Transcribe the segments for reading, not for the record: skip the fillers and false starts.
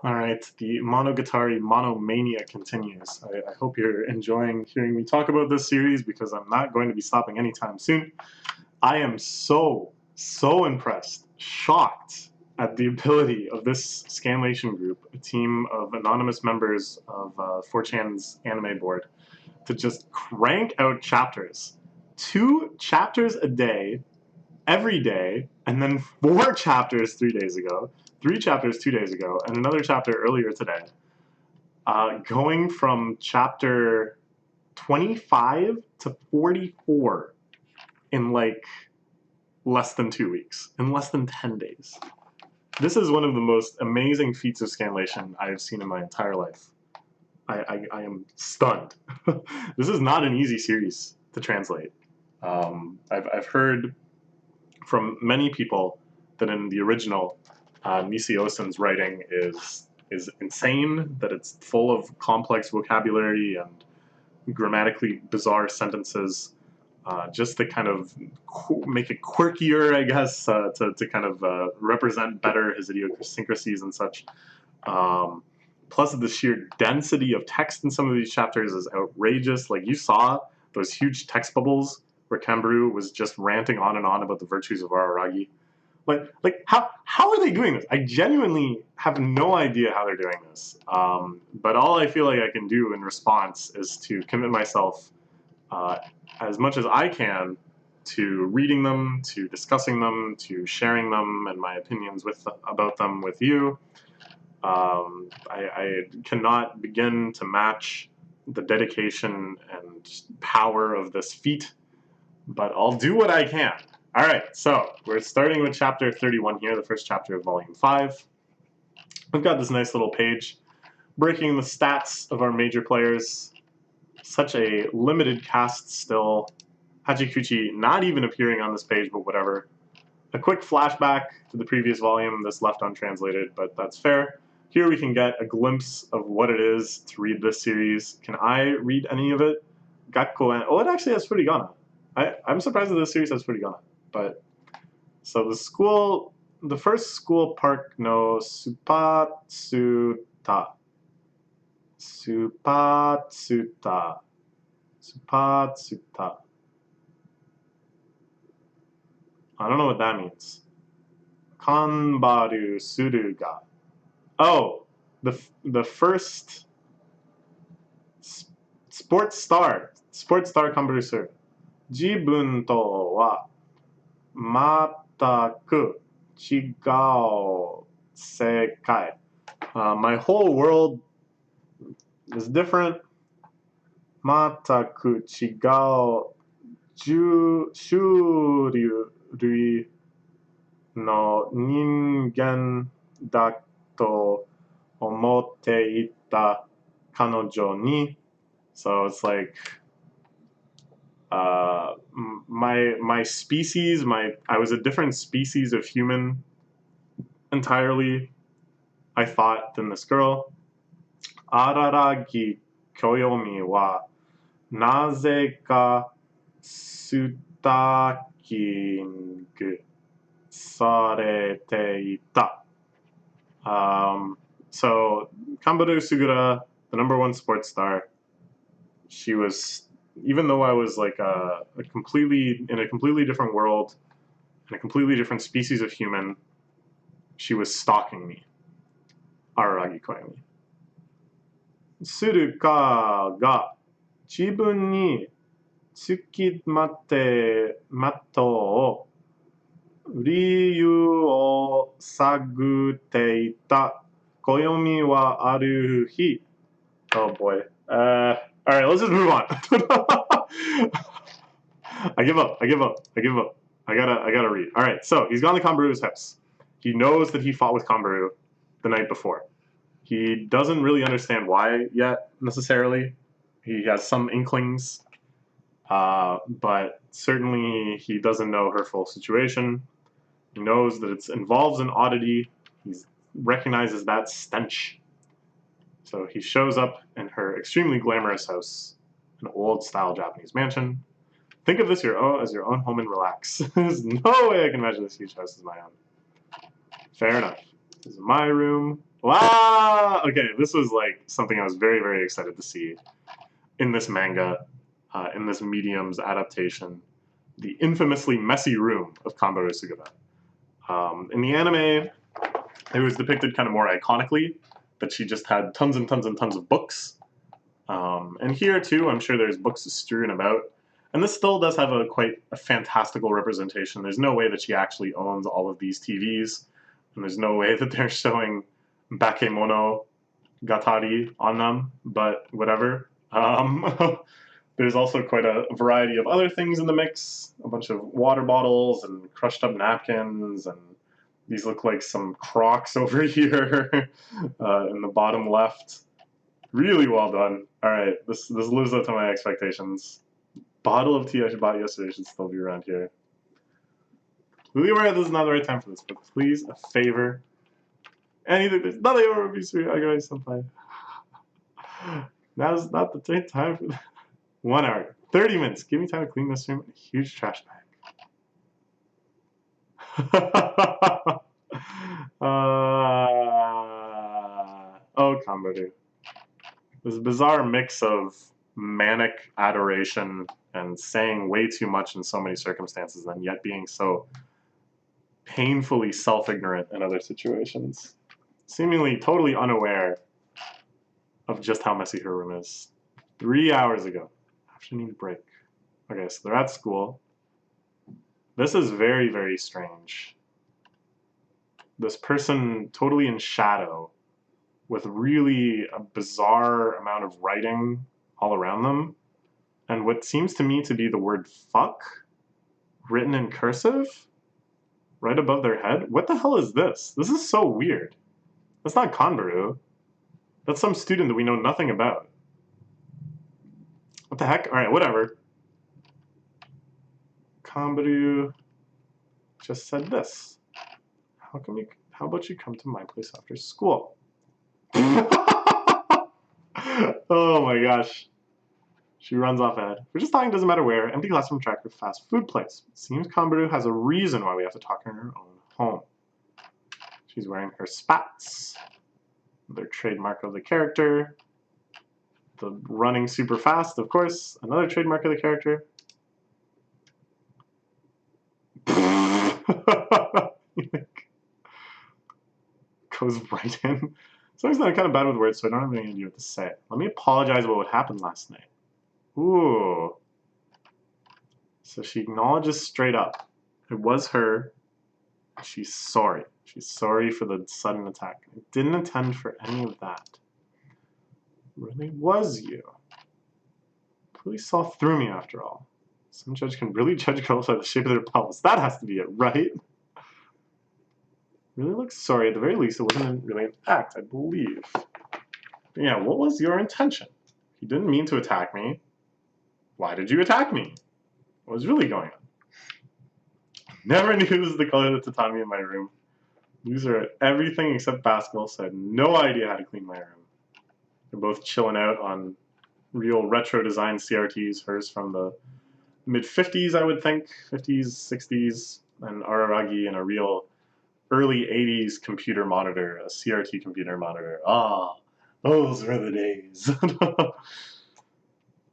All right, the Monogatari Monomania continues. I hope you're enjoying hearing me talk about this series because I'm not going to be stopping anytime soon. I am so impressed, shocked at the ability of this Scanlation group, a team of anonymous members of 4chan's anime board, to just crank out chapters. 2 chapters a day, every day, and then 4 chapters 3 days ago, 3 chapters 2 days ago, and another chapter earlier today. Going from chapter 25 to 44 in like less than 2 weeks, in less than 10 days. This is one of the most amazing feats of scanlation I have seen in my entire life. I am stunned. This is not an easy series to translate. I've heard from many people that in the original, Nisi-Osen's writing is insane, that it's full of complex vocabulary and grammatically bizarre sentences, just to kind of make it quirkier, I guess, to kind of represent better his idiosyncrasies and such. Plus, the sheer density of text in some of these chapters is outrageous. Like, you saw those huge text bubbles where Kamburu was just ranting on and on about the virtues of Araragi. Like how are they doing this? I genuinely have no idea how they're doing this. But all I feel like I can do in response is to commit myself as much as I can to reading them, to discussing them, to sharing them and my opinions about them with you. I cannot begin to match the dedication and power of this feat, but I'll do what I can. All right, so we're starting with chapter 31 here, the first chapter of volume 5. We've got this nice little page breaking the stats of our major players. Such a limited cast still. Hachikuchi not even appearing on this page, but whatever. A quick flashback to the previous volume, this left untranslated, but that's fair. Here we can get a glimpse of what it is to read this series. Can I read any of it? Gakko and... Oh, it actually has furigana. I'm surprised that this series has furigana. But so the first school park no Supatsuta. I don't know what that means. Kanbaru suruga. Oh, the first sports star kanbaru suru. Jibun to wa mataku chigao sekai. My whole world is different. Mataku chigao shurui no ningen da to omotte ita kanojo ni. So it's like my species, I was a different species of human entirely, I thought, than this girl. Araragi Kyoyomi wa nazeka sutaking sarete ita. So Kanbaru Sugura, the #1 sports star, she was, even though I was like in a completely different world, in a completely different species of human, she was stalking me. Araragi Koyomi. Suruka ga jibun ni tsukimatte matto o ryu o sagute ita Koyomi wa aru hi. Oh boy. All right, let's just move on. I give up. I gotta read. All right, so he's gone to Kanbaru's house. He knows that he fought with Kanbaru the night before. He doesn't really understand why yet, necessarily. He has some inklings, but certainly he doesn't know her full situation. He knows that it involves an oddity. He recognizes that stench. So he shows up in her extremely glamorous house, an old-style Japanese mansion. Think of this as your own home and relax. There's no way I can imagine this huge house as my own. Fair enough. This is my room. Wow! Okay, this was like something I was very, very excited to see in this manga, in this medium's adaptation, the infamously messy room of Kanbaru Sugata. In the anime, it was depicted kind of more iconically, that she just had tons and tons and tons of books. And here too, I'm sure there's books strewn about. And this still does have quite a fantastical representation. There's no way that she actually owns all of these TVs, and there's no way that they're showing Bakemonogatari on them, but whatever. There's also quite a variety of other things in the mix, a bunch of water bottles and crushed up napkins, and these look like some Crocs over here in the bottom left. Really well done. All right, this lives up to my expectations. Bottle of tea I bought yesterday should still be around here. Really aware this is not the right time for this, but please, a favor. Anything, there's nothing over be sweet. I got sometime. Now's not the right time for that. 1 hour, 30 minutes. Give me time to clean this room in a huge trash bag. Oh, Kanbaru. This bizarre mix of manic adoration and saying way too much in so many circumstances, and yet being so painfully self-ignorant in other situations. Seemingly totally unaware of just how messy her room is. 3 hours ago. Afternoon break. Okay, so they're at school. This is very, very strange. This person totally in shadow with really a bizarre amount of writing all around them. And what seems to me to be the word fuck written in cursive right above their head. What the hell is this? This is so weird. That's not Kanbaru. That's some student that we know nothing about. What the heck? All right, whatever. Kanbaru just said this. How about you come to my place after school? Oh my gosh. She runs off ahead. We're just talking, doesn't matter where. Empty classroom, track, or fast food place. It seems Kanbaru has a reason why we have to talk in her own home. She's wearing her spats. Their trademark of the character. The running super fast, of course. Another trademark of the character. Goes right in. Sometimes I'm kind of bad with words, so I don't have any idea what to say. Let me apologize about what happened last night. Ooh. So she acknowledges straight up. It was her. She's sorry. She's sorry for the sudden attack. I didn't intend for any of that. It really was you. Police saw through me after all. Some judge can really judge girls by the shape of their pelvis. That has to be it, right? Really looks sorry. At the very least, it wasn't really an act, I believe. But yeah, what was your intention? You didn't mean to attack me. Why did you attack me? What was really going on? Never knew this was the color of the tatami in my room. Loser at everything except basketball, so I had no idea how to clean my room. They're both chilling out on real retro design CRTs, hers from the mid-50s, I would think, 50s, 60s, and Araragi in a real early 80s computer monitor, a CRT computer monitor. Ah, those were the days.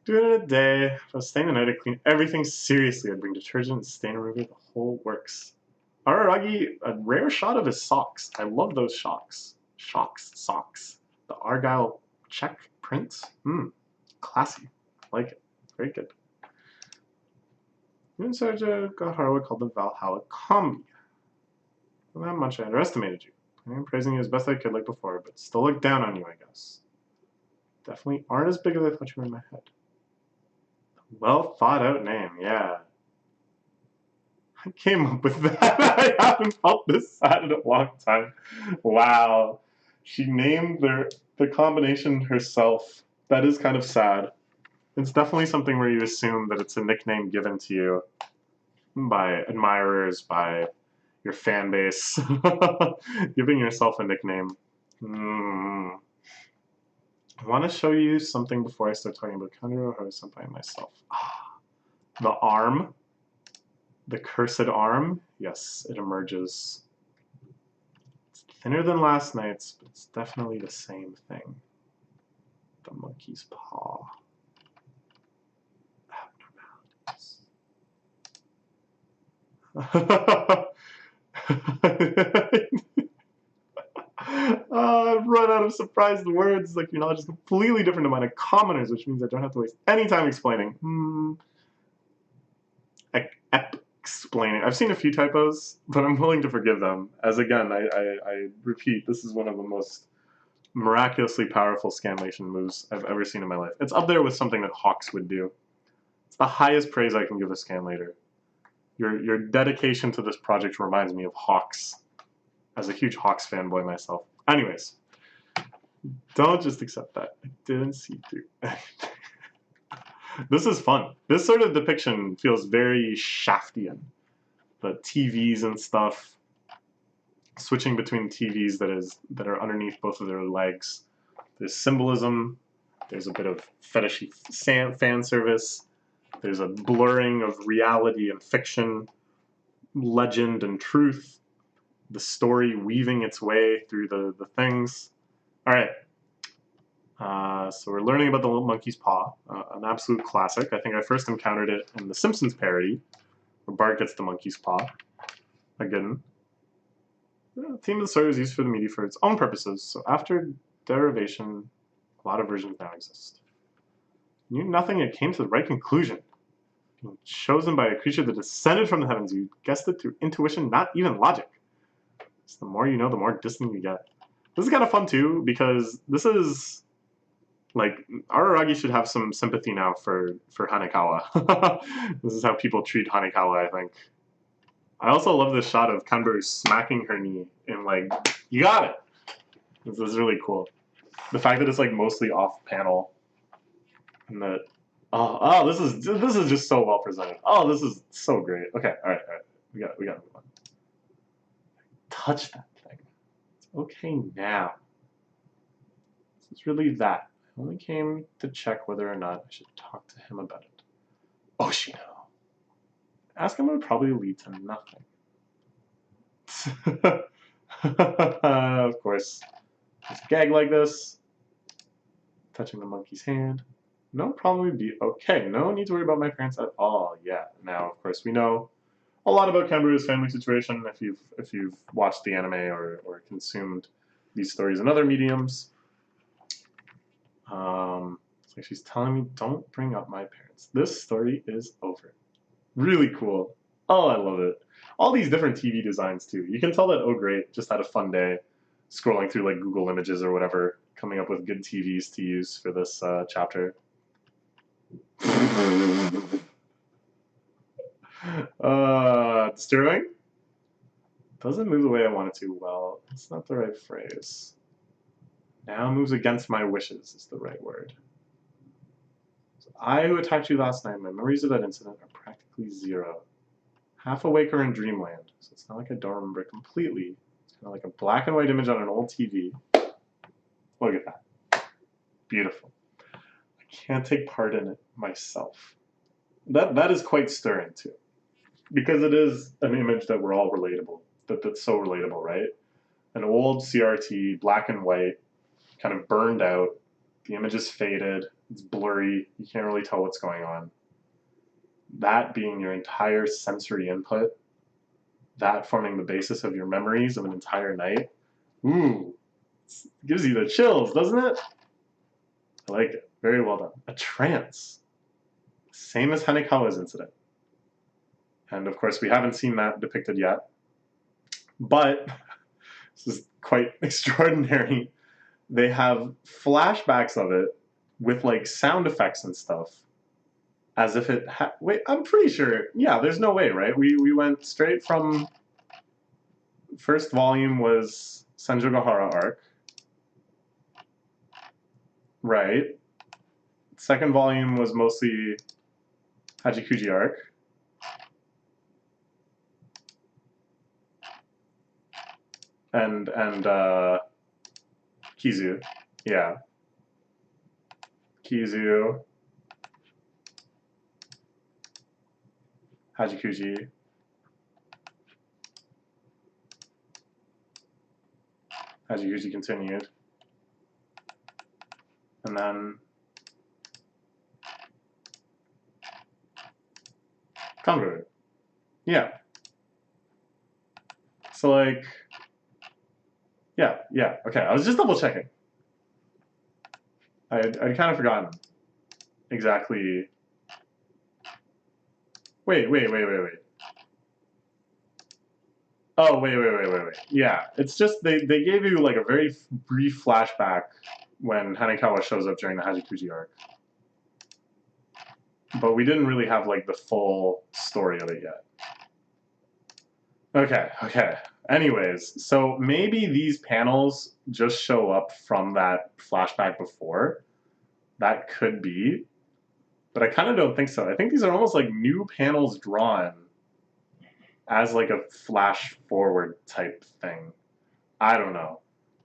Do it in a day. If I was staying the night, I'd clean everything seriously. I'd bring detergent and stain remover, the whole works. Araragi, a rare shot of his socks. I love those socks. Socks. The Argyle check print. Classy. I like it. Very good. You inside Gahara called the Valhalla Combi. Not that much I underestimated you. I'm praising you as best I could like before, but still look down on you, I guess. Definitely aren't as big as I thought you were in my head. Well thought out name, yeah. I came up with that. I haven't felt this sad in a long time. Wow. She named the combination herself. That is kind of sad. It's definitely something where you assume that it's a nickname given to you by admirers, by your fan base. Giving yourself a nickname. I want to show you something before I start talking about Kanro or Senpai myself. The arm. The cursed arm. Yes, it emerges. It's Thinner than last night's, but it's definitely the same thing. The monkey's paw. I've run out of surprised words. Like, your knowledge is completely different to mine. A commoners, which means I don't have to waste any time explaining. Explaining. I've seen a few typos, but I'm willing to forgive them. As again, I repeat, this is one of the most miraculously powerful scanlation moves I've ever seen in my life. It's up there with something that Hawks would do. It's the highest praise I can give a scanlator. Your dedication to this project reminds me of Hawks, as a huge Hawks fanboy myself. Anyways, don't just accept that. I didn't see through anything. This is fun. This sort of depiction feels very Shaftian. The TVs and stuff, switching between TVs that are underneath both of their legs. There's symbolism. There's a bit of fetishy fan service. There's a blurring of reality and fiction, legend and truth. The story weaving its way through the things. All right. So we're learning about the little monkey's paw, an absolute classic. I think I first encountered it in the Simpsons parody, where Bart gets the monkey's paw. Again, the theme of the story was used for the media for its own purposes. So after derivation, a lot of versions now exist. You knew nothing, it came to the right conclusion. Being chosen by a creature that descended from the heavens, you guessed it through intuition, not even logic. So the more you know, the more distant you get. This is kind of fun too, because this is like, Araragi should have some sympathy now for Hanekawa. This is how people treat Hanekawa, I think. I also love this shot of Kanburu smacking her knee and like, you got it! This is really cool. The fact that it's like mostly off panel. And that, this is just so well presented. Oh, this is so great. Okay, alright. We gotta move on. Touch that thing. It's okay now. It's really that. I only came to check whether or not I should talk to him about it. Oshino. Ask him would probably lead to nothing. Of course. Just gag like this. Touching the monkey's hand. No problem, would be okay. No need to worry about my parents at all. Yeah. Now, of course, we know a lot about Kanburu's family situation if you've watched the anime or consumed these stories in other mediums. So she's telling me, don't bring up my parents. This story is over. Really cool. Oh, I love it. All these different TV designs too. You can tell that Oh Great just had a fun day scrolling through like Google Images or whatever, coming up with good TVs to use for this chapter. Disturbing? Doesn't move the way I want it to. Well, it's not the right phrase. Now moves against my wishes is the right word. So I who attacked you last night, my memories of that incident are practically zero. Half awake or in dreamland, so it's not like I don't remember it completely. It's kind of like a black and white image on an old TV. Look at that. Beautiful. I can't take part in it myself. That is quite stirring too. Because it is an image that we're all relatable. That's so relatable, right? An old CRT, black and white, kind of burned out. The image is faded. It's blurry. You can't really tell what's going on. That being your entire sensory input, that forming the basis of your memories of an entire night. Ooh, it gives you the chills, doesn't it? I like it. Very well done. A trance. Same as Hanekawa's incident. And of course, we haven't seen that depicted yet. But this is quite extraordinary. They have flashbacks of it with like sound effects and stuff. As if it wait, I'm pretty sure. Yeah, there's no way, right? We went straight from first volume was Sanjogahara arc. Right. Second volume was mostly Hachikuji arc. And Kizu. Yeah. Kizu. Hachikuji. Hajiguchi continued. And then Convert. Yeah. So like, yeah, okay. I was just double checking. I'd kind of forgotten exactly. Wait. Oh, wait. Yeah, it's just they gave you like a very brief flashback when Hanekawa shows up during the Hajikuji arc. But we didn't really have like the full story of it yet. Okay. Anyways, so maybe these panels just show up from that flashback before. That could be. But I kind of don't think so. I think these are almost like new panels drawn as like a flash forward type thing. I don't know.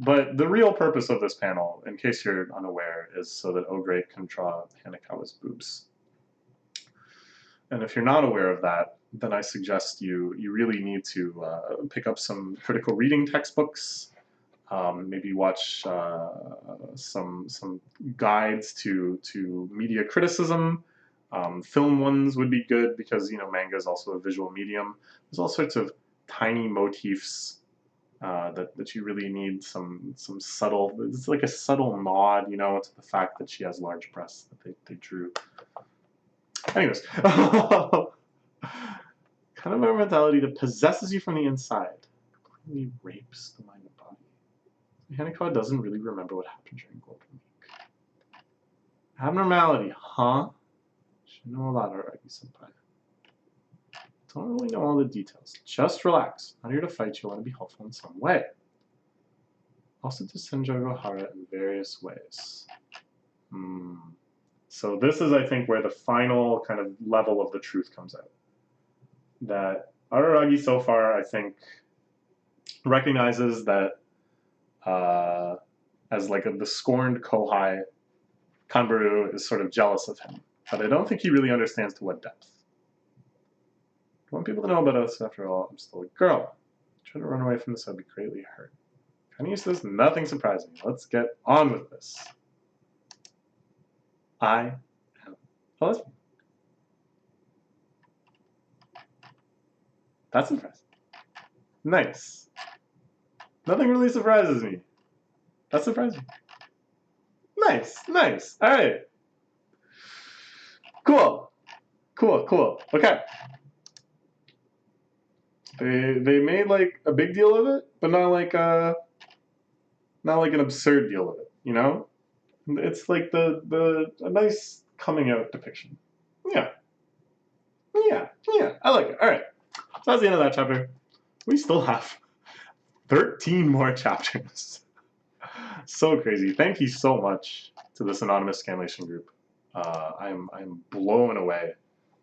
But the real purpose of this panel, in case you're unaware, is so that Ogre can draw Hanekawa's boobs. And if you're not aware of that, then I suggest you really need to pick up some critical reading textbooks, maybe watch some guides to media criticism. Film ones would be good because manga is also a visual medium. There's all sorts of tiny motifs that you really need some subtle. It's like a subtle nod, to the fact that she has large breasts that they drew. Anyways, kind of a mentality that possesses you from the inside, completely rapes the mind and body. Hanekawa doesn't really remember what happened during Golden Week. Abnormality, huh? Should know a lot, Araki-senpai. Don't really know all the details. Just relax. Not here to fight you. Want to be helpful in some way. Also to Senjogo Hara in various ways. So this is, I think, where the final kind of level of the truth comes out. That Araragi so far, I think, recognizes that as like the scorned Kohai, Kanbaru is sort of jealous of him. But I don't think he really understands to what depth. I want people to know about us. After all, I'm still a girl. Try to run away from this, I'd be greatly hurt. Kind of used to this, nothing surprising. Let's get on with this. I am a lesbian. That's impressive. Nice. Nothing really surprises me. That's surprising. Nice. All right. Cool. Okay. They made like a big deal of it, but not like an absurd deal of it. It's like a nice coming out depiction. Yeah. I like it. All right. So that's the end of that chapter. We still have 13 more chapters. So crazy. Thank you so much to this anonymous scanlation group. I'm blown away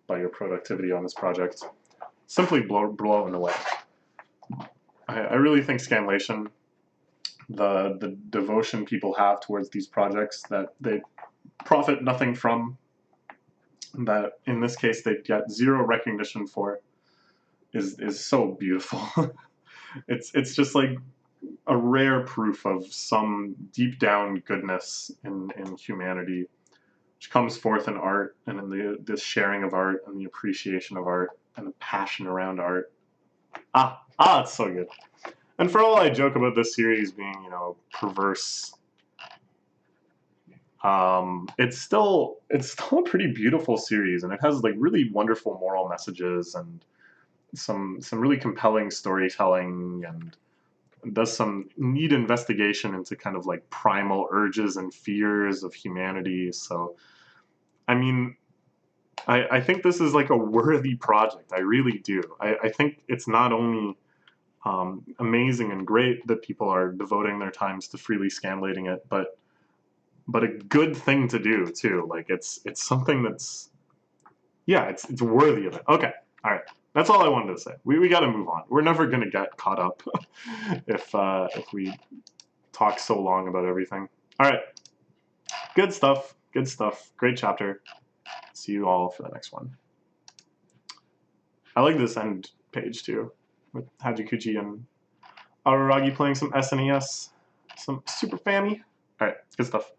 by your productivity on this project. Simply blown away. I really think scanlation, the devotion people have towards these projects that they profit nothing from, that in this case they get zero recognition for, is so beautiful. It's just like a rare proof of some deep down goodness in humanity, which comes forth in art and in the sharing of art and the appreciation of art and the passion around art. It's so good. And for all I joke about this series being, perverse, it's still a pretty beautiful series, and it has like really wonderful moral messages and some really compelling storytelling, and does some neat investigation into kind of like primal urges and fears of humanity. So, I mean, I think this is like a worthy project. I really do. I think it's not only amazing and great that people are devoting their times to freely scanlating it, but a good thing to do too. Like it's something that's, yeah, it's worthy of it. Okay, all right. That's all I wanted to say. We got to move on. We're never gonna get caught up if we talk so long about everything. All right, good stuff. Great chapter. See you all for the next one. I like this end page too, with Hajikuchi and Araragi playing some SNES. some super fammy. All right, good stuff.